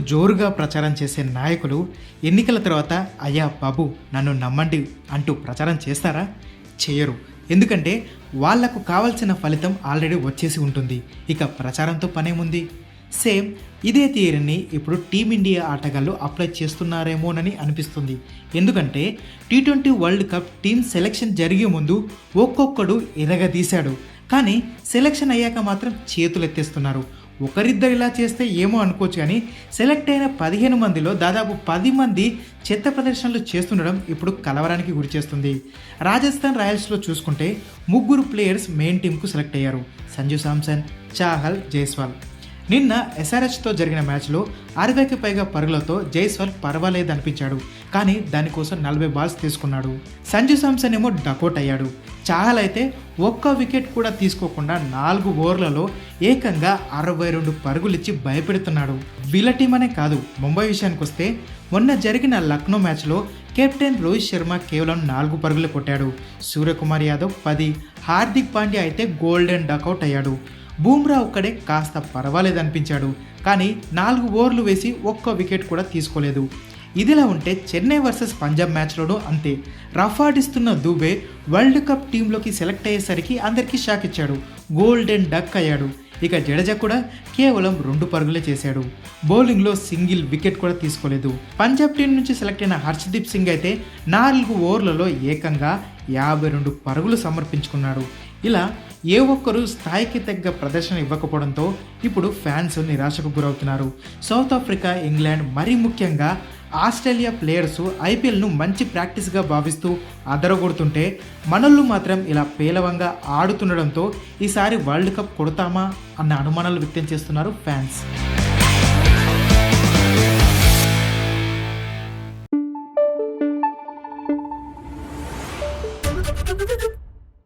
జోరుగా ప్రచారం చేసే నాయకులు ఎన్నికల తర్వాత అయ్యా బాబు నన్ను నమ్మండి అంటూ ప్రచారం చేస్తారా? చేయరు. ఎందుకంటే వాళ్లకు కావాల్సిన ఫలితం ఆల్రెడీ వచ్చేసి ఉంటుంది. ఇక ప్రచారంతో పనేముంది? సేమ్ ఇదే థియరీని ఇప్పుడు టీమిండియా ఆటగాళ్ళు అప్లై చేస్తున్నారేమోనని అనిపిస్తుంది. ఎందుకంటే T20 world cup team selection జరిగే ముందు ఒక్కొక్కడు ఎరగదీశాడు, కానీ సెలెక్షన్ అయ్యాక మాత్రం చేతులెత్తేస్తున్నారు. ఒకరిద్దరు ఇలా చేస్తే ఏమో అనుకోవచ్చు, కానీ సెలెక్ట్ అయిన 15 మందిలో దాదాపు 10 మంది చెత్త ప్రదర్శనలు చేస్తుండడం ఇప్పుడు కలవరానికి గురిచేస్తుంది. రాజస్థాన్ రాయల్స్లో చూసుకుంటే 3 ప్లేయర్స్ మెయిన్ టీంకు సెలెక్ట్ అయ్యారు: సంజు శాంసన్, చాహల్, జైస్వాల్. నిన్న SRHతో జరిగిన మ్యాచ్లో 60కి పైగా పరుగులతో జైస్వాల్ పర్వాలేదు అనిపించాడు, కానీ దానికోసం 40 బాల్స్ తీసుకున్నాడు. సంజు శాంసన్ ఏమో డకౌట్ అయ్యాడు. చాహల్ అయితే ఒక్క వికెట్ కూడా తీసుకోకుండా 4 ఓవర్లలో ఏకంగా 62 పరుగులిచ్చి భయపెడుతున్నాడు. వీళ్ళ టీం అనే కాదు, ముంబై విషయానికి వస్తే మొన్న జరిగిన లక్నో మ్యాచ్లో కెప్టెన్ రోహిత్ శర్మ కేవలం 4 పరుగులు కొట్టాడు. సూర్యకుమార్ యాదవ్ 10, హార్దిక్ పాండ్యా అయితే గోల్డెన్ డకౌట్ అయ్యాడు. బూమ్రా ఒక్కడే కాస్త పర్వాలేదు అనిపించాడు, కానీ 4 ఓవర్లు వేసి ఒక్క వికెట్ కూడా తీసుకోలేదు. ఇదిలా ఉంటే చెన్నై వర్సెస్ పంజాబ్ మ్యాచ్లోనూ అంతే. రఫ్ ఆడిస్తున్న దూబే వరల్డ్ కప్ టీంలోకి సెలెక్ట్ అయ్యేసరికి అందరికీ షాక్ ఇచ్చాడు, గోల్డెన్ డక్ అయ్యాడు. ఇక జడేజా కూడా కేవలం 2 పరుగులే చేశాడు. బౌలింగ్లో సింగిల్ వికెట్ కూడా తీసుకోలేదు. పంజాబ్ టీం నుంచి సెలెక్ట్ అయిన హర్షదీప్ సింగ్ అయితే 4 ఓవర్లలో ఏకంగా 52 పరుగులు సమర్పించుకున్నాడు. ఇలా ఏ ఒక్కరూ స్థాయికి తగ్గ ప్రదర్శన ఇవ్వకపోవడంతో ఇప్పుడు ఫ్యాన్స్ నిరాశకు గురవుతున్నారు. సౌత్ ఆఫ్రికా, ఇంగ్లాండ్, మరీ ముఖ్యంగా ఆస్ట్రేలియా ప్లేయర్స్ IPLను మంచి ప్రాక్టీస్గా భావిస్తూ అదరగొడుతుంటే మనోళ్ళు మాత్రం ఇలా పేలవంగా ఆడుతుండడంతో ఈసారి వరల్డ్ కప్ కొడతామా అన్న అనుమానాలు వ్యక్తం చేస్తున్నారు ఫ్యాన్స్.